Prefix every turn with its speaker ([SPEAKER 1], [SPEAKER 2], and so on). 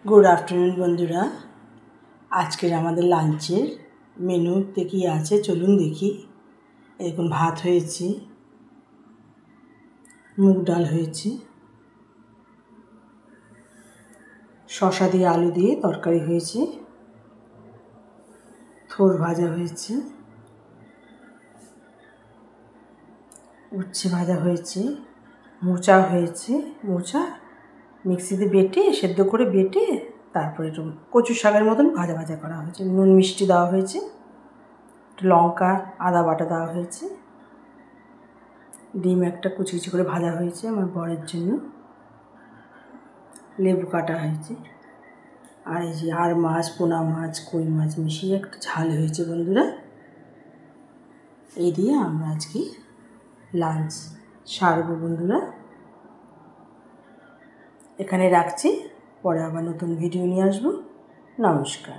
[SPEAKER 1] Good afternoon बंधुरा आजके आमादेर लांचेर मेनुते कि आछे चलुन देखी। एरकम भात हयेछे, मुग डाल हयेछे, शशा दिये आलू दिये तरकारी हयेछे, थोर भाजा हयेछे, उচ্ছে भाजा हयेछे, मोचा हयेछे। मोचा मिक्सिते बेटे सेদ্ধ करे बेटे तारपर एकटु कचु शाकेर मतन भाजा भाजा करा हयेछे। नुन मिष्टि देওয়া हयेछे, लंका आदा बाटा देওয়া हयेछे, डिम एकटा कुचि कुचि करे भाजा हयेछे आमार बरेर जन्य, लेबू काटा हयेछे और এই যে আর মাছ পোনা মাছ কই মাছ মিশিয়ে একটা ঝাল হয়েছে বন্ধুরা। এই দিয়ে আমরা আজকে লাঞ্চ সারবো বন্ধুরা। এখানে রাখছি, পরে আবার নতুন ভিডিও নিয়ে আসবো। নমস্কার।